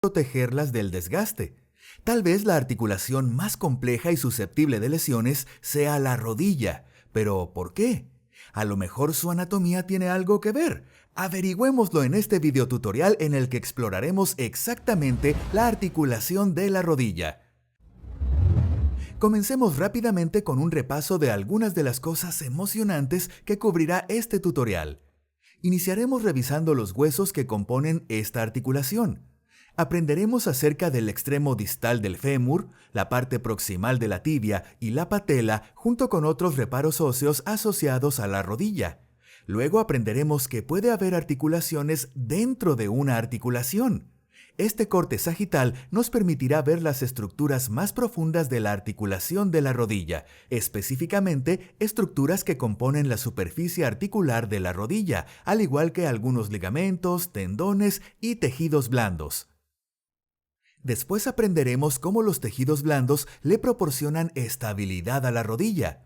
protegerlas del desgaste. Tal vez la articulación más compleja y susceptible de lesiones sea la rodilla. ¿Pero por qué? A lo mejor su anatomía tiene algo que ver. Averigüémoslo en este videotutorial en el que exploraremos exactamente la articulación de la rodilla. Comencemos rápidamente con un repaso de algunas de las cosas emocionantes que cubrirá este tutorial. Iniciaremos revisando los huesos que componen esta articulación. Aprenderemos acerca del extremo distal del fémur, la parte proximal de la tibia y la patela, junto con otros reparos óseos asociados a la rodilla. Luego aprenderemos que puede haber articulaciones dentro de una articulación. Este corte sagital nos permitirá ver las estructuras más profundas de la articulación de la rodilla, específicamente estructuras que componen la superficie articular de la rodilla, al igual que algunos ligamentos, tendones y tejidos blandos. Después aprenderemos cómo los tejidos blandos le proporcionan estabilidad a la rodilla.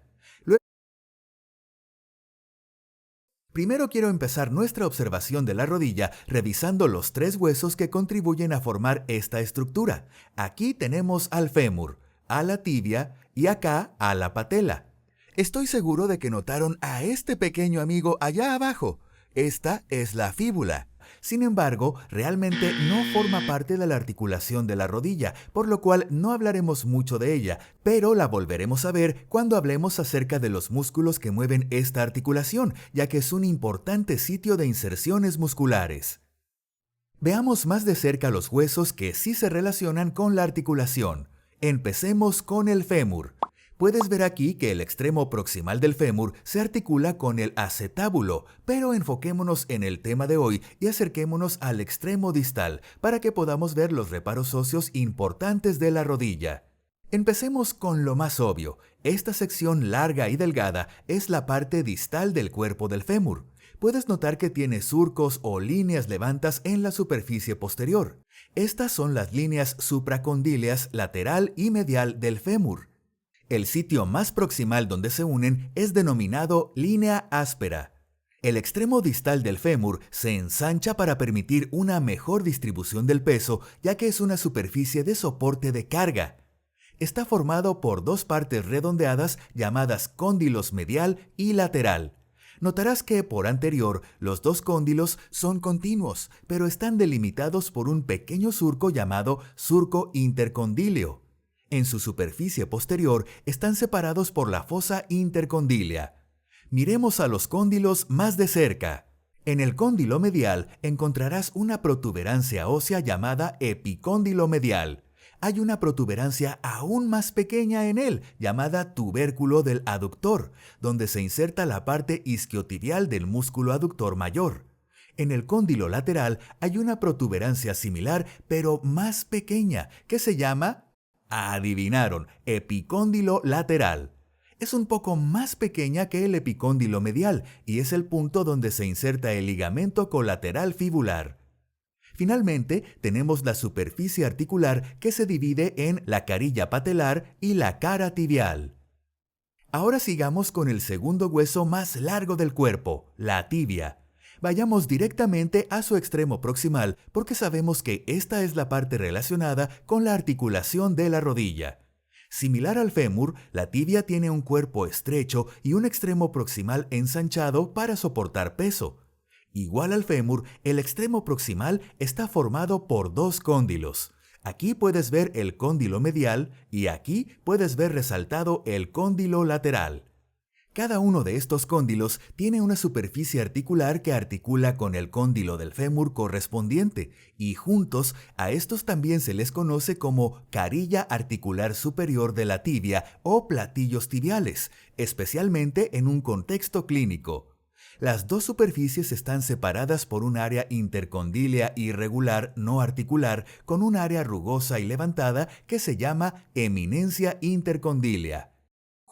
Primero quiero empezar nuestra observación de la rodilla revisando los tres huesos que contribuyen a formar esta estructura. Aquí tenemos al fémur, a la tibia y acá a la patela. Estoy seguro de que notaron a este pequeño amigo allá abajo. Esta es la fíbula. Sin embargo, realmente no forma parte de la articulación de la rodilla, por lo cual no hablaremos mucho de ella, pero la volveremos a ver cuando hablemos acerca de los músculos que mueven esta articulación, ya que es un importante sitio de inserciones musculares. Veamos más de cerca los huesos que sí se relacionan con la articulación. Empecemos con el fémur. Puedes ver aquí que el extremo proximal del fémur se articula con el acetábulo, pero enfoquémonos en el tema de hoy y acerquémonos al extremo distal para que podamos ver los reparos óseos importantes de la rodilla. Empecemos con lo más obvio. Esta sección larga y delgada es la parte distal del cuerpo del fémur. Puedes notar que tiene surcos o líneas levantas en la superficie posterior. Estas son las líneas supracondíleas lateral y medial del fémur. El sitio más proximal donde se unen es denominado línea áspera. El extremo distal del fémur se ensancha para permitir una mejor distribución del peso, ya que es una superficie de soporte de carga. Está formado por dos partes redondeadas llamadas cóndilos medial y lateral. Notarás que por anterior los dos cóndilos son continuos, pero están delimitados por un pequeño surco llamado surco intercondíleo. En su superficie posterior están separados por la fosa intercondílea. Miremos a los cóndilos más de cerca. En el cóndilo medial encontrarás una protuberancia ósea llamada epicóndilo medial. Hay una protuberancia aún más pequeña en él, llamada tubérculo del aductor, donde se inserta la parte isquiotibial del músculo aductor mayor. En el cóndilo lateral hay una protuberancia similar, pero más pequeña, que se llama, adivinaron, epicóndilo lateral. Es un poco más pequeña que el epicóndilo medial y es el punto donde se inserta el ligamento colateral fibular. Finalmente, tenemos la superficie articular que se divide en la carilla patelar y la cara tibial. Ahora sigamos con el segundo hueso más largo del cuerpo, la tibia. Vayamos directamente a su extremo proximal porque sabemos que esta es la parte relacionada con la articulación de la rodilla. Similar al fémur, la tibia tiene un cuerpo estrecho y un extremo proximal ensanchado para soportar peso. Igual al fémur, el extremo proximal está formado por dos cóndilos. Aquí puedes ver el cóndilo medial y aquí puedes ver resaltado el cóndilo lateral. Cada uno de estos cóndilos tiene una superficie articular que articula con el cóndilo del fémur correspondiente y juntos a estos también se les conoce como carilla articular superior de la tibia o platillos tibiales, especialmente en un contexto clínico. Las dos superficies están separadas por un área intercondílea irregular no articular con un área rugosa y levantada que se llama eminencia intercondílea.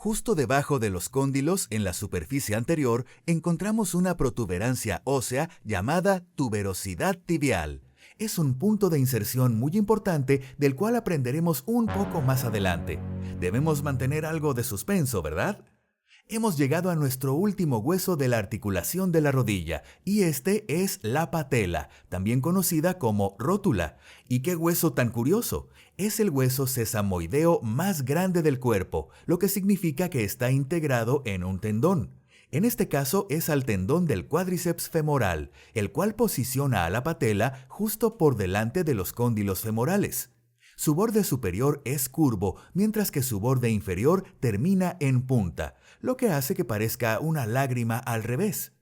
Justo debajo de los cóndilos, en la superficie anterior, encontramos una protuberancia ósea llamada tuberosidad tibial. Es un punto de inserción muy importante del cual aprenderemos un poco más adelante. Debemos mantener algo de suspenso, ¿verdad? Hemos llegado a nuestro último hueso de la articulación de la rodilla, y este es la patela, también conocida como rótula. ¿Y qué hueso tan curioso? Es el hueso sesamoideo más grande del cuerpo, lo que significa que está integrado en un tendón. En este caso es al tendón del cuádriceps femoral, el cual posiciona a la patela justo por delante de los cóndilos femorales. Su borde superior es curvo, mientras que su borde inferior termina en punta, lo que hace que parezca una lágrima al revés.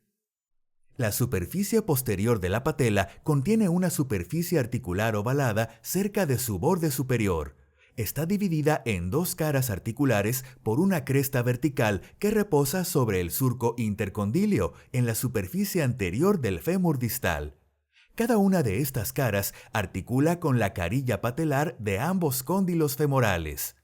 La superficie posterior de la patela contiene una superficie articular ovalada cerca de su borde superior. Está dividida en dos caras articulares por una cresta vertical que reposa sobre el surco intercondilio en la superficie anterior del fémur distal. Cada una de estas caras articula con la carilla patelar de ambos cóndilos femorales.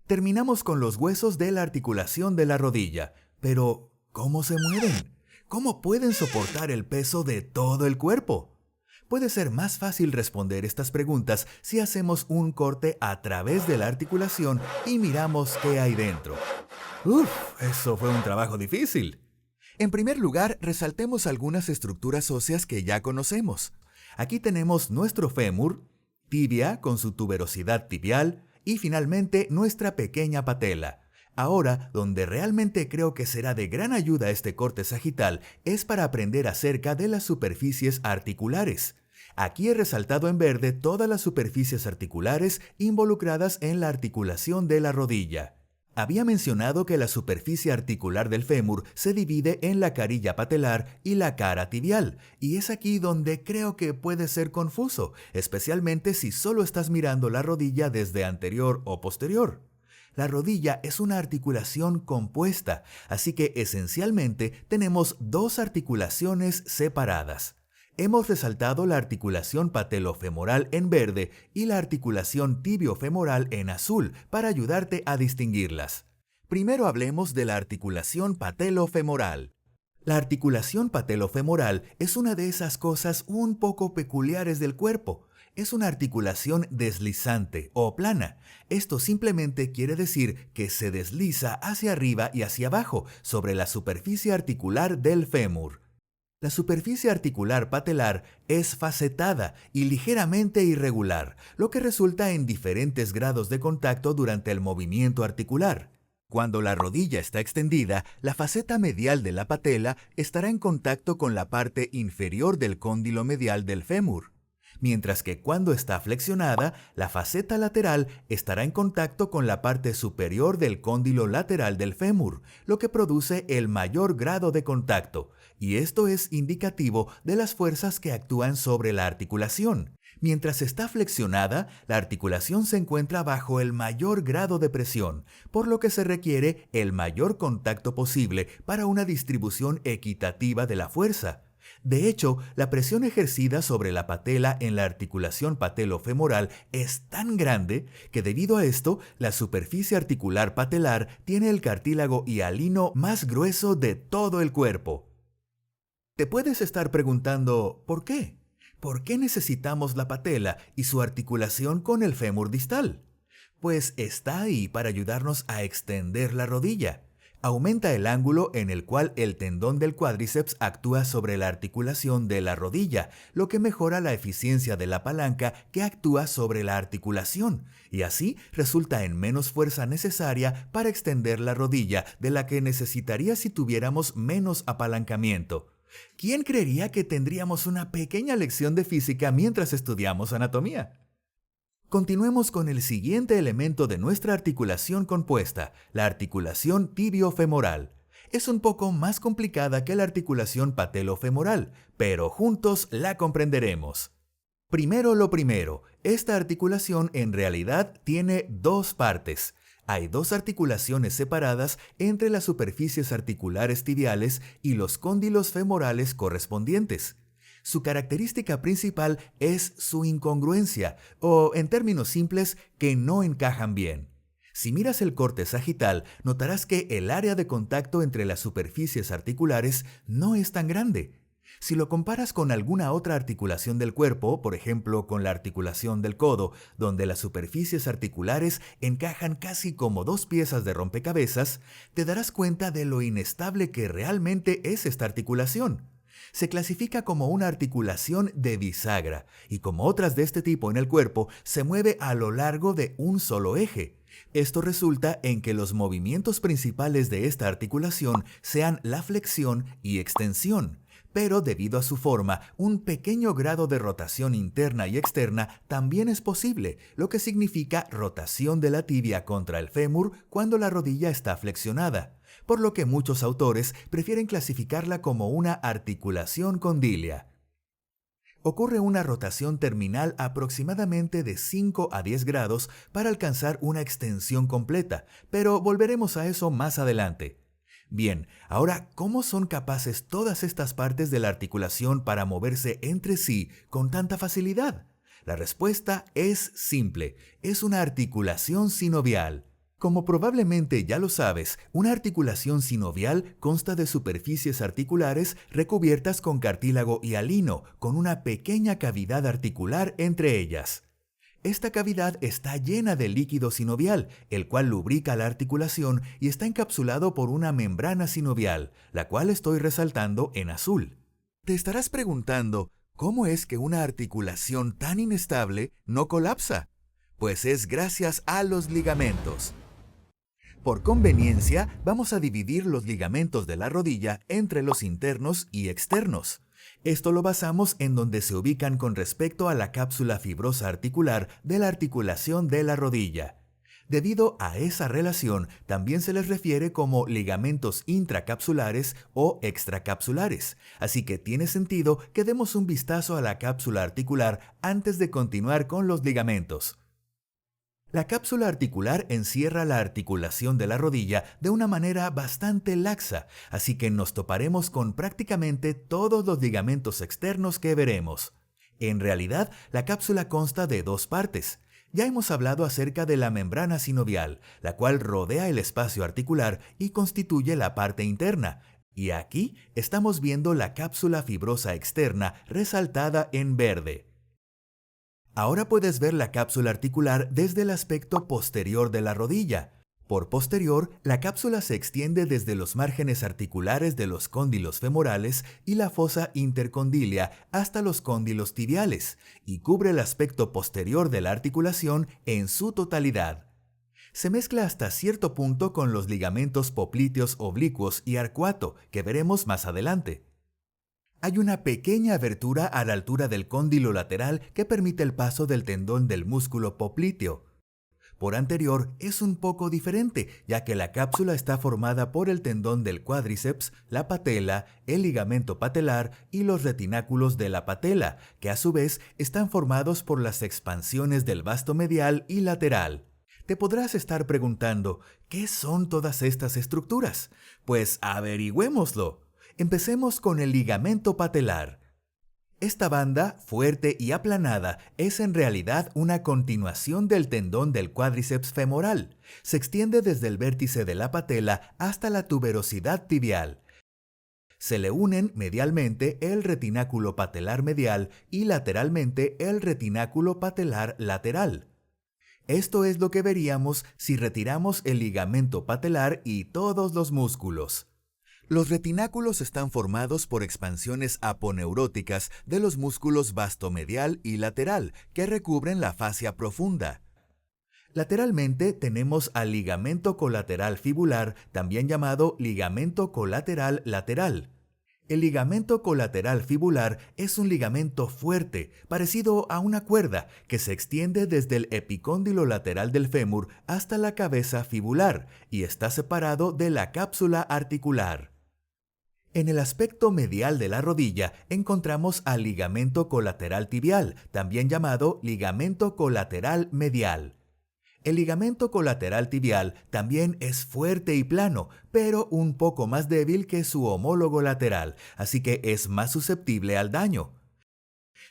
Terminamos con los huesos de la articulación de la rodilla, pero ¿cómo se mueven? ¿Cómo pueden soportar el peso de todo el cuerpo? Puede ser más fácil responder estas preguntas si hacemos un corte a través de la articulación y miramos qué hay dentro. ¡Uf! Eso fue un trabajo difícil. En primer lugar, resaltemos algunas estructuras óseas que ya conocemos. Aquí tenemos nuestro fémur, tibia con su tuberosidad tibial y finalmente nuestra pequeña patela. Ahora, donde realmente creo que será de gran ayuda este corte sagital es para aprender acerca de las superficies articulares. Aquí he resaltado en verde todas las superficies articulares involucradas en la articulación de la rodilla. Había mencionado que la superficie articular del fémur se divide en la carilla patelar y la cara tibial, y es aquí donde creo que puede ser confuso, especialmente si solo estás mirando la rodilla desde anterior o posterior. La rodilla es una articulación compuesta, así que esencialmente tenemos dos articulaciones separadas. Hemos resaltado la articulación patelofemoral en verde y la articulación tibiofemoral en azul para ayudarte a distinguirlas. Primero hablemos de la articulación patelofemoral. La articulación patelofemoral es una de esas cosas un poco peculiares del cuerpo. Es una articulación deslizante o plana. Esto simplemente quiere decir que se desliza hacia arriba y hacia abajo sobre la superficie articular del fémur. La superficie articular patelar es facetada y ligeramente irregular, lo que resulta en diferentes grados de contacto durante el movimiento articular. Cuando la rodilla está extendida, la faceta medial de la patela estará en contacto con la parte inferior del cóndilo medial del fémur, mientras que cuando está flexionada, la faceta lateral estará en contacto con la parte superior del cóndilo lateral del fémur, lo que produce el mayor grado de contacto, y esto es indicativo de las fuerzas que actúan sobre la articulación. Mientras está flexionada, la articulación se encuentra bajo el mayor grado de presión, por lo que se requiere el mayor contacto posible para una distribución equitativa de la fuerza. De hecho, la presión ejercida sobre la patela en la articulación patelofemoral es tan grande que debido a esto, la superficie articular patelar tiene el cartílago hialino más grueso de todo el cuerpo. Te puedes estar preguntando, ¿por qué? ¿Por qué necesitamos la patela y su articulación con el fémur distal? Pues está ahí para ayudarnos a extender la rodilla. Aumenta el ángulo en el cual el tendón del cuádriceps actúa sobre la articulación de la rodilla, lo que mejora la eficiencia de la palanca que actúa sobre la articulación, y así resulta en menos fuerza necesaria para extender la rodilla de la que necesitaría si tuviéramos menos apalancamiento. ¿Quién creería que tendríamos una pequeña lección de física mientras estudiamos anatomía? Continuemos con el siguiente elemento de nuestra articulación compuesta, la articulación tibiofemoral. Es un poco más complicada que la articulación patelofemoral, pero juntos la comprenderemos. Primero lo primero, esta articulación en realidad tiene dos partes. Hay dos articulaciones separadas entre las superficies articulares tibiales y los cóndilos femorales correspondientes. Su característica principal es su incongruencia, o en términos simples, que no encajan bien. Si miras el corte sagital, notarás que el área de contacto entre las superficies articulares no es tan grande. Si lo comparas con alguna otra articulación del cuerpo, por ejemplo con la articulación del codo, donde las superficies articulares encajan casi como dos piezas de rompecabezas, te darás cuenta de lo inestable que realmente es esta articulación. Se clasifica como una articulación de bisagra y como otras de este tipo en el cuerpo, se mueve a lo largo de un solo eje. Esto resulta en que los movimientos principales de esta articulación sean la flexión y extensión, pero debido a su forma, un pequeño grado de rotación interna y externa también es posible, lo que significa rotación de la tibia contra el fémur cuando la rodilla está flexionada, por lo que muchos autores prefieren clasificarla como una articulación condilia. Ocurre una rotación terminal aproximadamente de 5 a 10 grados para alcanzar una extensión completa, pero volveremos a eso más adelante. Bien, ahora, ¿cómo son capaces todas estas partes de la articulación para moverse entre sí con tanta facilidad? La respuesta es simple, es una articulación sinovial. Como probablemente ya lo sabes, una articulación sinovial consta de superficies articulares recubiertas con cartílago hialino, con una pequeña cavidad articular entre ellas. Esta cavidad está llena de líquido sinovial, el cual lubrica la articulación y está encapsulado por una membrana sinovial, la cual estoy resaltando en azul. Te estarás preguntando, ¿cómo es que una articulación tan inestable no colapsa? Pues es gracias a los ligamentos. Por conveniencia, vamos a dividir los ligamentos de la rodilla entre los internos y externos. Esto lo basamos en donde se ubican con respecto a la cápsula fibrosa articular de la articulación de la rodilla. Debido a esa relación, también se les refiere como ligamentos intracapsulares o extracapsulares, así que tiene sentido que demos un vistazo a la cápsula articular antes de continuar con los ligamentos. La cápsula articular encierra la articulación de la rodilla de una manera bastante laxa, así que nos toparemos con prácticamente todos los ligamentos externos que veremos. En realidad, la cápsula consta de dos partes. Ya hemos hablado acerca de la membrana sinovial, la cual rodea el espacio articular y constituye la parte interna. Y aquí estamos viendo la cápsula fibrosa externa resaltada en verde. Ahora puedes ver la cápsula articular desde el aspecto posterior de la rodilla. Por posterior, la cápsula se extiende desde los márgenes articulares de los cóndilos femorales y la fosa intercondilia hasta los cóndilos tibiales y cubre el aspecto posterior de la articulación en su totalidad. Se mezcla hasta cierto punto con los ligamentos popliteos oblicuos y arcuato, que veremos más adelante. Hay una pequeña abertura a la altura del cóndilo lateral que permite el paso del tendón del músculo popliteo. Por anterior es un poco diferente, ya que la cápsula está formada por el tendón del cuádriceps, la patela, el ligamento patelar y los retináculos de la patela, que a su vez están formados por las expansiones del vasto medial y lateral. Te podrás estar preguntando, ¿qué son todas estas estructuras? Pues averigüémoslo. Empecemos con el ligamento patelar. Esta banda, fuerte y aplanada, es en realidad una continuación del tendón del cuádriceps femoral. Se extiende desde el vértice de la patela hasta la tuberosidad tibial. Se le unen medialmente el retináculo patelar medial y lateralmente el retináculo patelar lateral. Esto es lo que veríamos si retiramos el ligamento patelar y todos los músculos. Los retináculos están formados por expansiones aponeuróticas de los músculos vastomedial y lateral que recubren la fascia profunda. Lateralmente tenemos al ligamento colateral fibular, también llamado ligamento colateral lateral. El ligamento colateral fibular es un ligamento fuerte, parecido a una cuerda, que se extiende desde el epicóndilo lateral del fémur hasta la cabeza fibular y está separado de la cápsula articular. En el aspecto medial de la rodilla encontramos al ligamento colateral tibial, también llamado ligamento colateral medial. El ligamento colateral tibial también es fuerte y plano, pero un poco más débil que su homólogo lateral, así que es más susceptible al daño.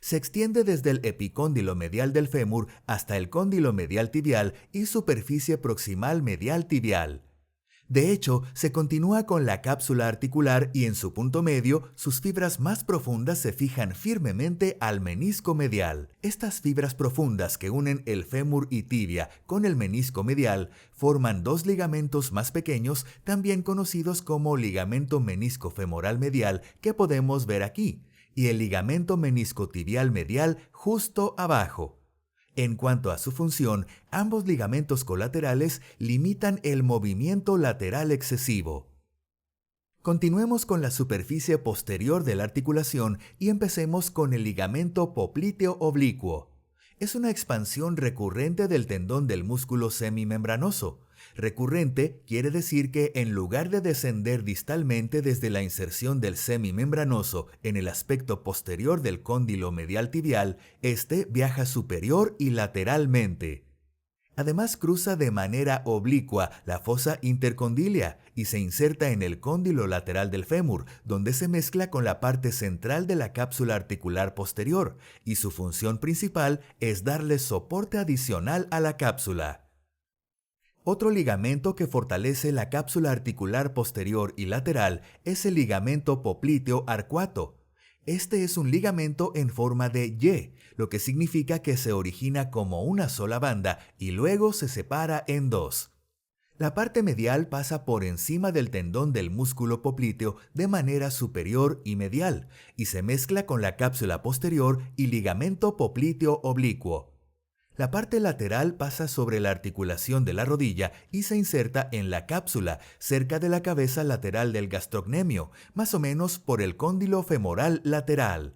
Se extiende desde el epicóndilo medial del fémur hasta el cóndilo medial tibial y superficie proximal medial tibial. De hecho, se continúa con la cápsula articular y en su punto medio, sus fibras más profundas se fijan firmemente al menisco medial. Estas fibras profundas que unen el fémur y tibia con el menisco medial forman dos ligamentos más pequeños, también conocidos como ligamento menisco femoral medial, que podemos ver aquí, y el ligamento menisco tibial medial justo abajo. En cuanto a su función, ambos ligamentos colaterales limitan el movimiento lateral excesivo. Continuemos con la superficie posterior de la articulación y empecemos con el ligamento popliteo oblicuo. Es una expansión recurrente del tendón del músculo semimembranoso. Recurrente quiere decir que en lugar de descender distalmente desde la inserción del semimembranoso en el aspecto posterior del cóndilo medial tibial, este viaja superior y lateralmente. Además cruza de manera oblicua la fosa intercondilia y se inserta en el cóndilo lateral del fémur, donde se mezcla con la parte central de la cápsula articular posterior, y su función principal es darle soporte adicional a la cápsula. Otro ligamento que fortalece la cápsula articular posterior y lateral es el ligamento popliteo arcuato. Este es un ligamento en forma de Y, lo que significa que se origina como una sola banda y luego se separa en dos. La parte medial pasa por encima del tendón del músculo popliteo de manera superior y medial y se mezcla con la cápsula posterior y ligamento popliteo oblicuo. La parte lateral pasa sobre la articulación de la rodilla y se inserta en la cápsula, cerca de la cabeza lateral del gastrocnemio, más o menos por el cóndilo femoral lateral.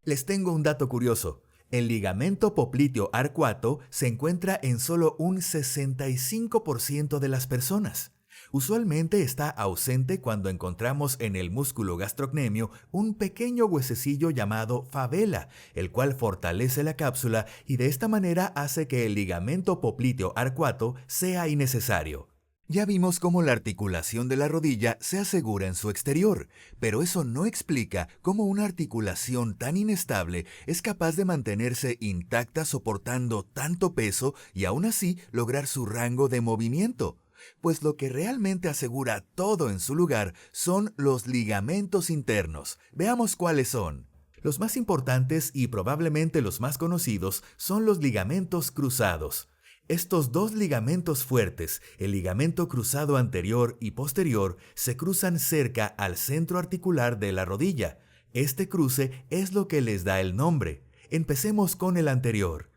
Les tengo un dato curioso. El ligamento popliteo arcuato se encuentra en solo un 65% de las personas. Usualmente está ausente cuando encontramos en el músculo gastrocnemio un pequeño huesecillo llamado favela, el cual fortalece la cápsula y de esta manera hace que el ligamento popliteo arcuato sea innecesario. Ya vimos cómo la articulación de la rodilla se asegura en su exterior, pero eso no explica cómo una articulación tan inestable es capaz de mantenerse intacta soportando tanto peso y aún así lograr su rango de movimiento. Pues lo que realmente asegura todo en su lugar son los ligamentos internos. Veamos cuáles son. Los más importantes y probablemente los más conocidos son los ligamentos cruzados. Estos dos ligamentos fuertes, el ligamento cruzado anterior y posterior, se cruzan cerca al centro articular de la rodilla. Este cruce es lo que les da el nombre. Empecemos con el anterior.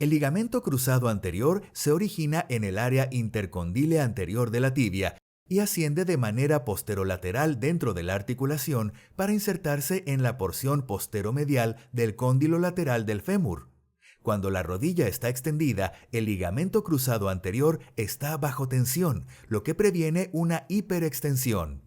El ligamento cruzado anterior se origina en el área intercondile anterior de la tibia y asciende de manera posterolateral dentro de la articulación para insertarse en la porción posteromedial del cóndilo lateral del fémur. Cuando la rodilla está extendida, el ligamento cruzado anterior está bajo tensión, lo que previene una hiperextensión.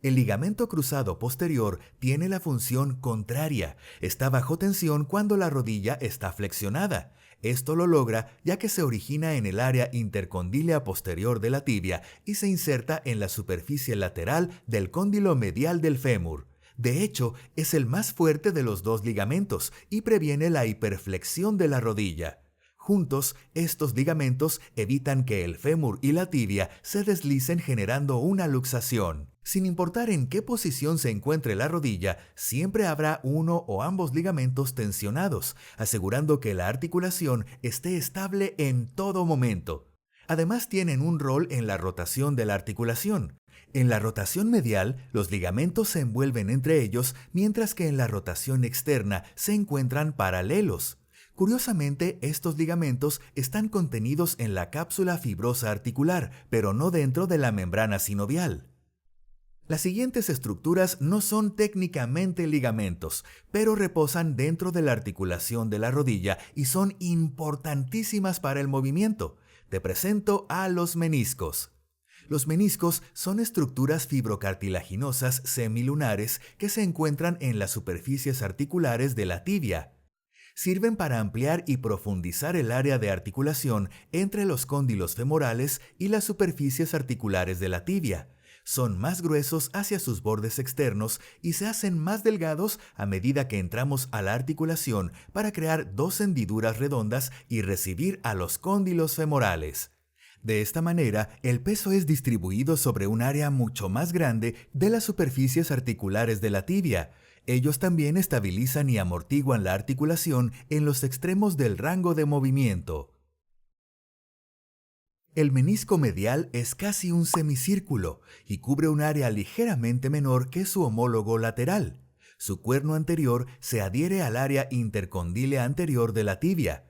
El ligamento cruzado posterior tiene la función contraria, está bajo tensión cuando la rodilla está flexionada. Esto lo logra ya que se origina en el área intercondílea posterior de la tibia y se inserta en la superficie lateral del cóndilo medial del fémur. De hecho, es el más fuerte de los dos ligamentos y previene la hiperflexión de la rodilla. Juntos, estos ligamentos evitan que el fémur y la tibia se deslicen generando una luxación. Sin importar en qué posición se encuentre la rodilla, siempre habrá uno o ambos ligamentos tensionados, asegurando que la articulación esté estable en todo momento. Además, tienen un rol en la rotación de la articulación. En la rotación medial, los ligamentos se envuelven entre ellos, mientras que en la rotación externa se encuentran paralelos. Curiosamente, estos ligamentos están contenidos en la cápsula fibrosa articular, pero no dentro de la membrana sinovial. Las siguientes estructuras no son técnicamente ligamentos, pero reposan dentro de la articulación de la rodilla y son importantísimas para el movimiento. Te presento a los meniscos. Los meniscos son estructuras fibrocartilaginosas semilunares que se encuentran en las superficies articulares de la tibia. Sirven para ampliar y profundizar el área de articulación entre los cóndilos femorales y las superficies articulares de la tibia. Son más gruesos hacia sus bordes externos y se hacen más delgados a medida que entramos a la articulación para crear dos hendiduras redondas y recibir a los cóndilos femorales. De esta manera, el peso es distribuido sobre un área mucho más grande de las superficies articulares de la tibia. Ellos también estabilizan y amortiguan la articulación en los extremos del rango de movimiento. El menisco medial es casi un semicírculo y cubre un área ligeramente menor que su homólogo lateral. Su cuerno anterior se adhiere al área intercondílea anterior de la tibia.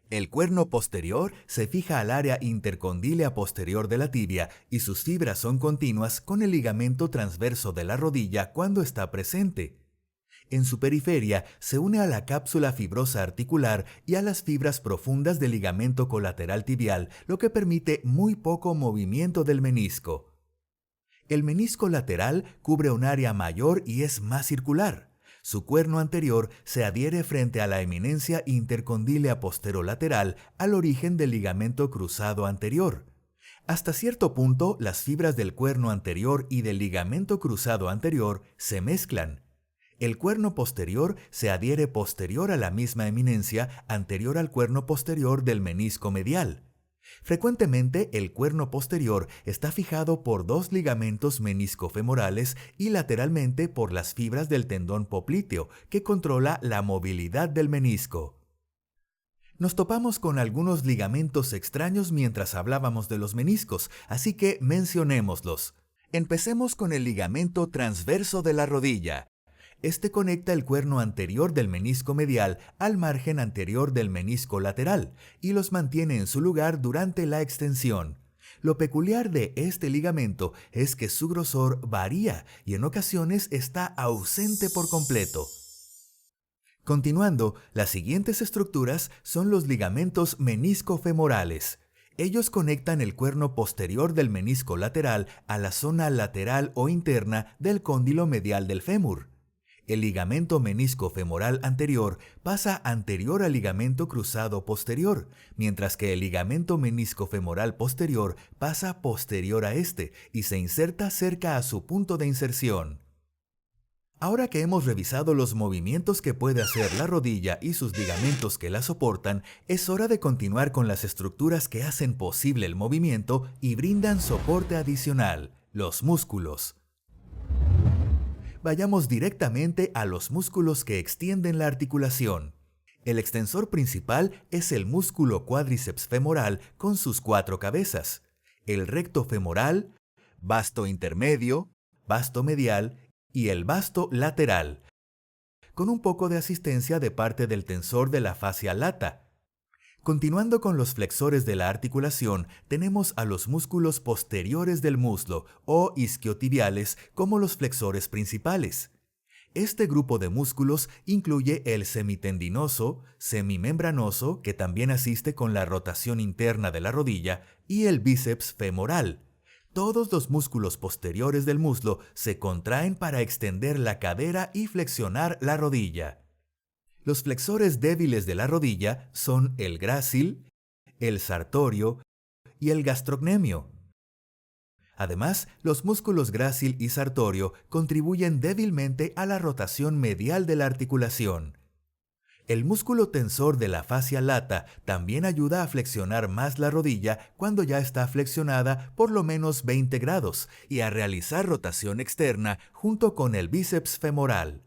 El cuerno posterior se fija al área intercondílea posterior de la tibia y sus fibras son continuas con el ligamento transverso de la rodilla cuando está presente. En su periferia se une a la cápsula fibrosa articular y a las fibras profundas del ligamento colateral tibial, lo que permite muy poco movimiento del menisco. El menisco lateral cubre un área mayor y es más circular. Su cuerno anterior se adhiere frente a la eminencia intercondílea posterolateral al origen del ligamento cruzado anterior. Hasta cierto punto, las fibras del cuerno anterior y del ligamento cruzado anterior se mezclan. El cuerno posterior se adhiere posterior a la misma eminencia anterior al cuerno posterior del menisco medial. Frecuentemente, el cuerno posterior está fijado por dos ligamentos meniscofemorales y lateralmente por las fibras del tendón popliteo, que controla la movilidad del menisco. Nos topamos con algunos ligamentos extraños mientras hablábamos de los meniscos, así que mencionémoslos. Empecemos con el ligamento transverso de la rodilla. Este conecta el cuerno anterior del menisco medial al margen anterior del menisco lateral y los mantiene en su lugar durante la extensión. Lo peculiar de este ligamento es que su grosor varía y en ocasiones está ausente por completo. Continuando, las siguientes estructuras son los ligamentos meniscofemorales. Ellos conectan el cuerno posterior del menisco lateral a la zona lateral o interna del cóndilo medial del fémur. El ligamento menisco femoral anterior pasa anterior al ligamento cruzado posterior, mientras que el ligamento menisco femoral posterior pasa posterior a este y se inserta cerca a su punto de inserción. Ahora que hemos revisado los movimientos que puede hacer la rodilla y sus ligamentos que la soportan, es hora de continuar con las estructuras que hacen posible el movimiento y brindan soporte adicional, los músculos. Vayamos directamente a los músculos que extienden la articulación. El extensor principal es el músculo cuádriceps femoral con sus 4 cabezas, el recto femoral, vasto intermedio, vasto medial y el vasto lateral, con un poco de asistencia de parte del tensor de la fascia lata. Continuando con los flexores de la articulación, tenemos a los músculos posteriores del muslo o isquiotibiales como los flexores principales. Este grupo de músculos incluye el semitendinoso, semimembranoso, que también asiste con la rotación interna de la rodilla, y el bíceps femoral. Todos los músculos posteriores del muslo se contraen para extender la cadera y flexionar la rodilla. Los flexores débiles de la rodilla son el grácil, el sartorio y el gastrocnemio. Además, los músculos grácil y sartorio contribuyen débilmente a la rotación medial de la articulación. El músculo tensor de la fascia lata también ayuda a flexionar más la rodilla cuando ya está flexionada por lo menos 20 grados y a realizar rotación externa junto con el bíceps femoral.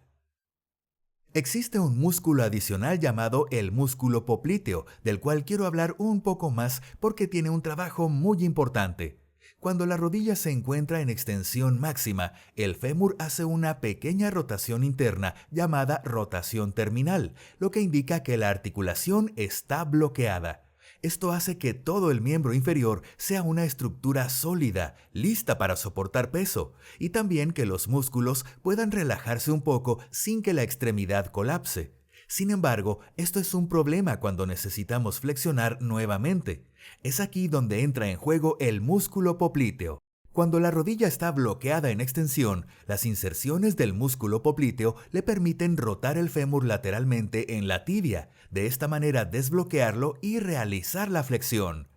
Existe un músculo adicional llamado el músculo popliteo, del cual quiero hablar un poco más porque tiene un trabajo muy importante. Cuando la rodilla se encuentra en extensión máxima, el fémur hace una pequeña rotación interna llamada rotación terminal, lo que indica que la articulación está bloqueada. Esto hace que todo el miembro inferior sea una estructura sólida, lista para soportar peso, y también que los músculos puedan relajarse un poco sin que la extremidad colapse. Sin embargo, esto es un problema cuando necesitamos flexionar nuevamente. Es aquí donde entra en juego el músculo popliteo. Cuando la rodilla está bloqueada en extensión, las inserciones del músculo popliteo le permiten rotar el fémur lateralmente en la tibia, de esta manera desbloquearlo y realizar la flexión.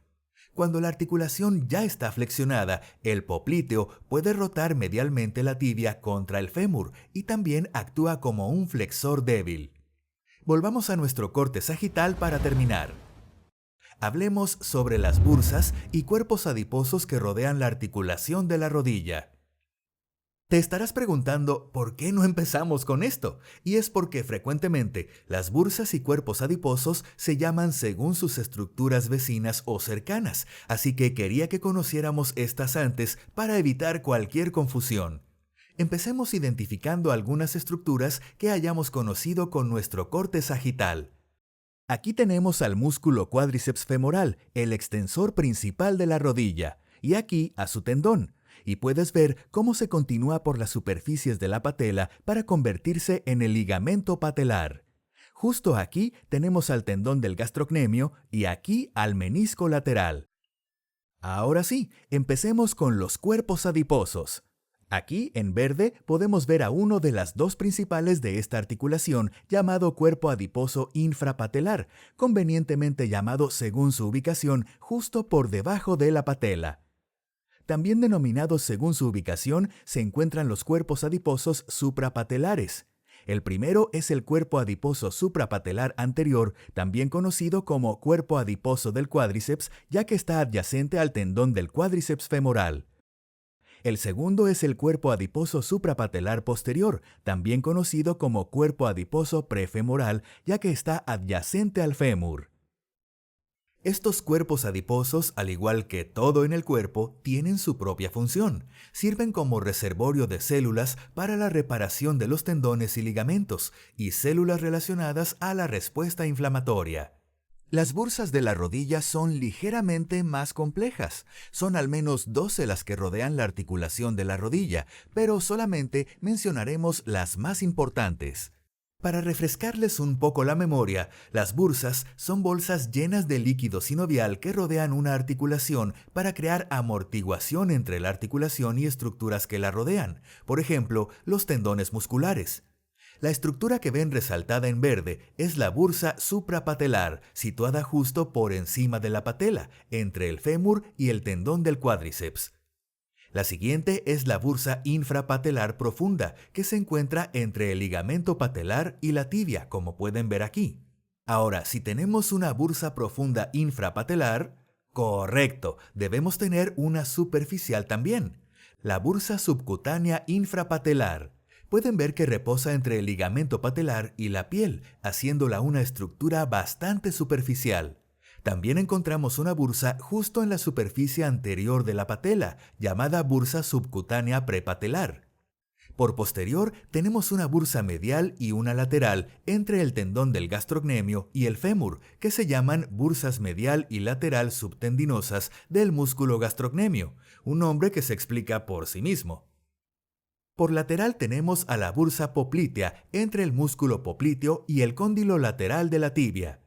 Cuando la articulación ya está flexionada, el popliteo puede rotar medialmente la tibia contra el fémur y también actúa como un flexor débil. Volvamos a nuestro corte sagital para terminar. Hablemos sobre las bursas y cuerpos adiposos que rodean la articulación de la rodilla. Te estarás preguntando por qué no empezamos con esto, y es porque frecuentemente las bursas y cuerpos adiposos se llaman según sus estructuras vecinas o cercanas, así que quería que conociéramos estas antes para evitar cualquier confusión. Empecemos identificando algunas estructuras que hayamos conocido con nuestro corte sagital. Aquí tenemos al músculo cuádriceps femoral, el extensor principal de la rodilla, y aquí a su tendón, y puedes ver cómo se continúa por las superficies de la patela para convertirse en el ligamento patelar. Justo aquí tenemos al tendón del gastrocnemio y aquí al menisco lateral. Ahora sí, empecemos con los cuerpos adiposos. Aquí, en verde, podemos ver a uno de las dos principales de esta articulación, llamado cuerpo adiposo infrapatelar, convenientemente llamado según su ubicación justo por debajo de la patela. También denominados según su ubicación, se encuentran los cuerpos adiposos suprapatelares. El primero es el cuerpo adiposo suprapatelar anterior, también conocido como cuerpo adiposo del cuádriceps, ya que está adyacente al tendón del cuádriceps femoral. El segundo es el cuerpo adiposo suprapatelar posterior, también conocido como cuerpo adiposo prefemoral, ya que está adyacente al fémur. Estos cuerpos adiposos, al igual que todo en el cuerpo, tienen su propia función. Sirven como reservorio de células para la reparación de los tendones y ligamentos, y células relacionadas a la respuesta inflamatoria. Las bursas de la rodilla son ligeramente más complejas. Son al menos 12 las que rodean la articulación de la rodilla, pero solamente mencionaremos las más importantes. Para refrescarles un poco la memoria, las bursas son bolsas llenas de líquido sinovial que rodean una articulación para crear amortiguación entre la articulación y estructuras que la rodean, por ejemplo, los tendones musculares. La estructura que ven resaltada en verde es la bursa suprapatelar, situada justo por encima de la patela, entre el fémur y el tendón del cuádriceps. La siguiente es la bursa infrapatelar profunda, que se encuentra entre el ligamento patelar y la tibia, como pueden ver aquí. Ahora, si tenemos una bursa profunda infrapatelar, correcto, debemos tener una superficial también, la bursa subcutánea infrapatelar. Pueden ver que reposa entre el ligamento patelar y la piel, haciéndola una estructura bastante superficial. También encontramos una bursa justo en la superficie anterior de la patela, llamada bursa subcutánea prepatelar. Por posterior, tenemos una bursa medial y una lateral entre el tendón del gastrocnemio y el fémur, que se llaman bursas medial y lateral subtendinosas del músculo gastrocnemio, un nombre que se explica por sí mismo. Por lateral tenemos a la bursa poplitea entre el músculo popliteo y el cóndilo lateral de la tibia.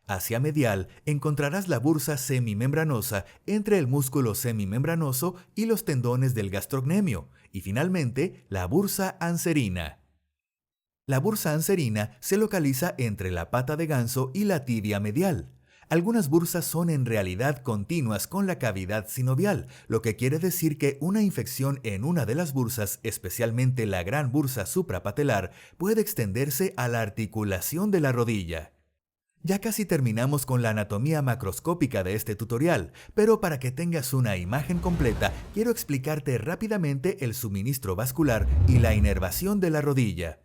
Hacia medial encontrarás la bursa semimembranosa entre el músculo semimembranoso y los tendones del gastrocnemio, y finalmente la bursa anserina. La bursa anserina se localiza entre la pata de ganso y la tibia medial. Algunas bursas son en realidad continuas con la cavidad sinovial, lo que quiere decir que una infección en una de las bursas, especialmente la gran bursa suprapatelar, puede extenderse a la articulación de la rodilla. Ya casi terminamos con la anatomía macroscópica de este tutorial, pero para que tengas una imagen completa, quiero explicarte rápidamente el suministro vascular y la inervación de la rodilla.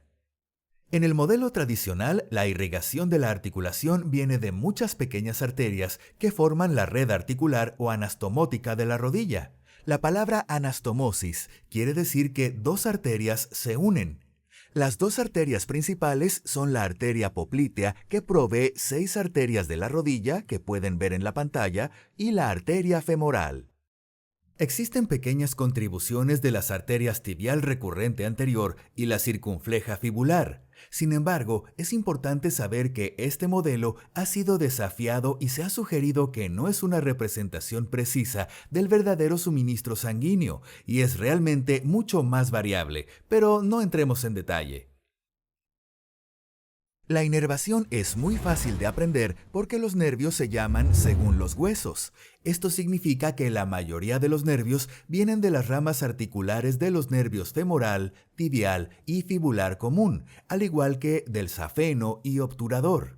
En el modelo tradicional, la irrigación de la articulación viene de muchas pequeñas arterias que forman la red articular o anastomótica de la rodilla. La palabra anastomosis quiere decir que dos arterias se unen. Las dos arterias principales son la arteria poplitea, que provee 6 arterias de la rodilla, que pueden ver en la pantalla, y la arteria femoral. Existen pequeñas contribuciones de las arterias tibial recurrente anterior y la circunfleja fibular. Sin embargo, es importante saber que este modelo ha sido desafiado y se ha sugerido que no es una representación precisa del verdadero suministro sanguíneo y es realmente mucho más variable, pero no entremos en detalle. La inervación es muy fácil de aprender porque los nervios se llaman según los huesos. Esto significa que la mayoría de los nervios vienen de las ramas articulares de los nervios femoral, tibial y fibular común, al igual que del safeno y obturador.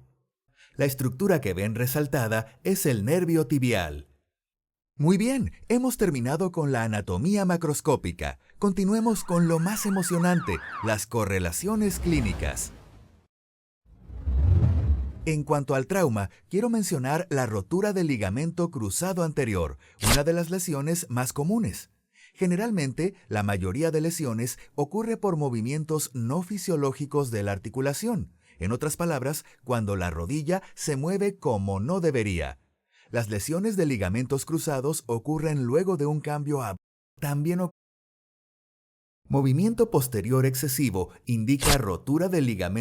La estructura que ven resaltada es el nervio tibial. Muy bien, hemos terminado con la anatomía macroscópica. Continuemos con lo más emocionante, las correlaciones clínicas. En cuanto al trauma, quiero mencionar la rotura del ligamento cruzado anterior, una de las lesiones más comunes. Generalmente, la mayoría de lesiones ocurre por movimientos no fisiológicos de la articulación. En otras palabras, cuando la rodilla se mueve como no debería. Las lesiones de ligamentos cruzados ocurren luego de un cambio a... También movimiento posterior excesivo indica rotura del ligamento